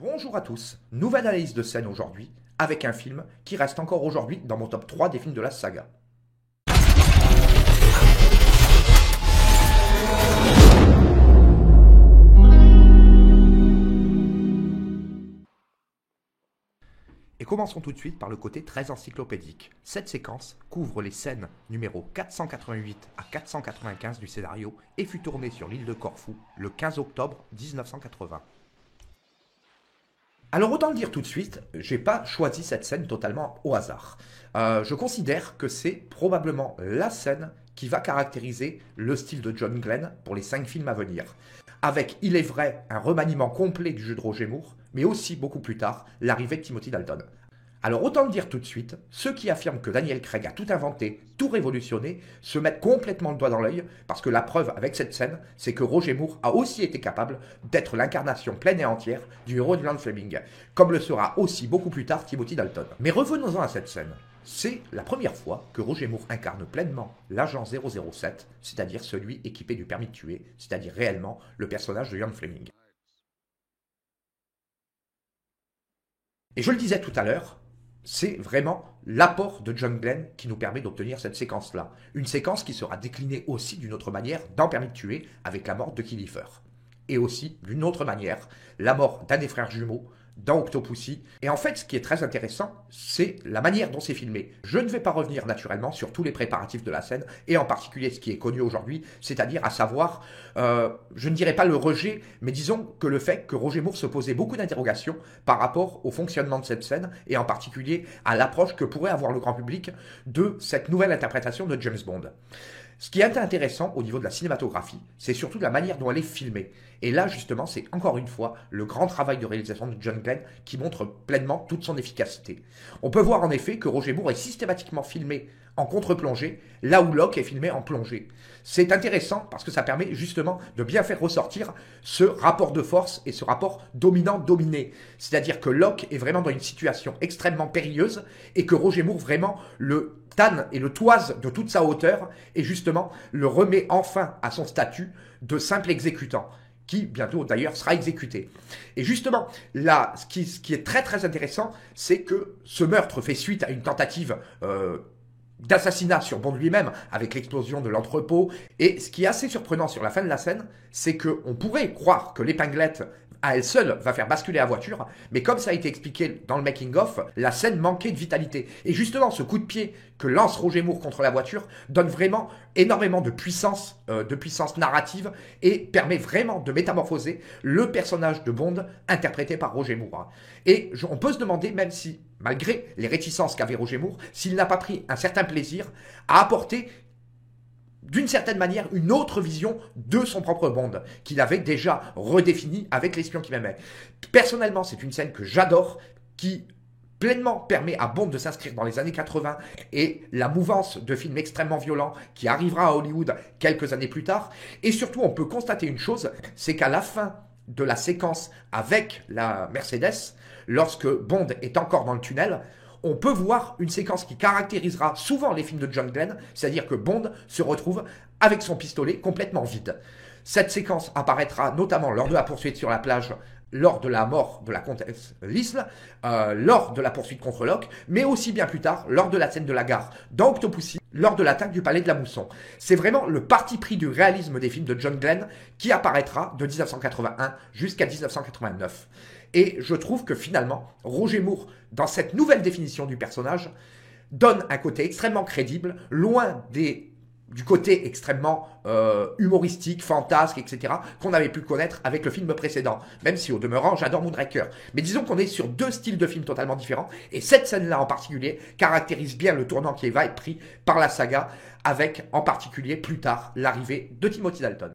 Bonjour à tous, nouvelle analyse de scène aujourd'hui, avec un film qui reste encore aujourd'hui dans mon top 3 des films de la saga. Et commençons tout de suite par le côté très encyclopédique. Cette séquence couvre les scènes numéro 488 à 495 du scénario et fut tournée sur l'île de Corfou le 15 octobre 1980. Alors autant le dire tout de suite, j'ai pas choisi cette scène totalement au hasard. Je considère que c'est probablement la scène qui va caractériser le style de John Glenn pour les 5 films à venir. Avec, il est vrai, un remaniement complet du jeu de Roger Moore, mais aussi beaucoup plus tard, l'arrivée de Timothy Dalton. Alors autant le dire tout de suite, ceux qui affirment que Daniel Craig a tout inventé, tout révolutionné, se mettent complètement le doigt dans l'œil, parce que la preuve avec cette scène, c'est que Roger Moore a aussi été capable d'être l'incarnation pleine et entière du héros de Ian Fleming, comme le sera aussi beaucoup plus tard Timothy Dalton. Mais revenons-en à cette scène. C'est la première fois que Roger Moore incarne pleinement l'agent 007, c'est-à-dire celui équipé du permis de tuer, c'est-à-dire réellement le personnage de Ian Fleming. Et je le disais tout à l'heure, c'est vraiment l'apport de John Glenn qui nous permet d'obtenir cette séquence-là. Une séquence qui sera déclinée aussi d'une autre manière dans Permis de tuer avec la mort de Killifer. Et aussi, d'une autre manière, la mort d'un des frères jumeaux dans Octopussy. Et en fait, ce qui est très intéressant, c'est la manière dont c'est filmé. Je ne vais pas revenir naturellement sur tous les préparatifs de la scène, et en particulier ce qui est connu aujourd'hui, c'est-à-dire à savoir, je ne dirais pas le rejet, mais disons que le fait que Roger Moore se posait beaucoup d'interrogations par rapport au fonctionnement de cette scène, et en particulier à l'approche que pourrait avoir le grand public de cette nouvelle interprétation de James Bond. Ce qui est intéressant au niveau de la cinématographie, c'est surtout la manière dont elle est filmée. Et là, justement, c'est encore une fois le grand travail de réalisation de John Glenn qui montre pleinement toute son efficacité. On peut voir en effet que Roger Moore est systématiquement filmé en contre-plongée, là où Locke est filmé en plongée. C'est intéressant parce que ça permet justement de bien faire ressortir ce rapport de force et ce rapport dominant-dominé. C'est-à-dire que Locke est vraiment dans une situation extrêmement périlleuse et que Roger Moore vraiment le tanne et le toise de toute sa hauteur et justement le remet enfin à son statut de simple exécutant, qui bientôt d'ailleurs sera exécuté. Et justement, là, ce qui est très très intéressant, c'est que ce meurtre fait suite à une tentative d'assassinat sur Bond lui-même, avec l'explosion de l'entrepôt. Et ce qui est assez surprenant sur la fin de la scène, c'est qu'on pourrait croire que l'épinglette à elle seule va faire basculer la voiture, mais comme ça a été expliqué dans le making-of, la scène manquait de vitalité. Et justement, ce coup de pied que lance Roger Moore contre la voiture donne vraiment énormément de puissance narrative, et permet vraiment de métamorphoser le personnage de Bond interprété par Roger Moore. Et on peut se demander, même si, malgré les réticences qu'avait Roger Moore, s'il n'a pas pris un certain plaisir à apporter d'une certaine manière, une autre vision de son propre Bond, qu'il avait déjà redéfini avec l'espion qui m'aimait. Personnellement, c'est une scène que j'adore, qui pleinement permet à Bond de s'inscrire dans les années 80 et la mouvance de films extrêmement violents qui arrivera à Hollywood quelques années plus tard. Et surtout, on peut constater une chose, c'est qu'à la fin de la séquence avec la Mercedes, lorsque Bond est encore dans le tunnel, on peut voir une séquence qui caractérisera souvent les films de John Glenn, c'est-à-dire que Bond se retrouve avec son pistolet complètement vide. Cette séquence apparaîtra notamment lors de la poursuite sur la plage, lors de la mort de la comtesse Lisle, lors de la poursuite contre Locke, mais aussi bien plus tard, lors de la scène de la gare dans Octopussy, lors de l'attaque du palais de la Mousson. C'est vraiment le parti pris du réalisme des films de John Glenn qui apparaîtra de 1981 jusqu'à 1989. Et je trouve que finalement, Roger Moore, dans cette nouvelle définition du personnage, donne un côté extrêmement crédible, loin du côté extrêmement humoristique, fantasque, etc., qu'on avait pu connaître avec le film précédent. Même si, au demeurant, j'adore Moonraker. Mais disons qu'on est sur deux styles de films totalement différents, et cette scène-là en particulier caractérise bien le tournant qui va être pris par la saga, avec en particulier plus tard l'arrivée de Timothy Dalton.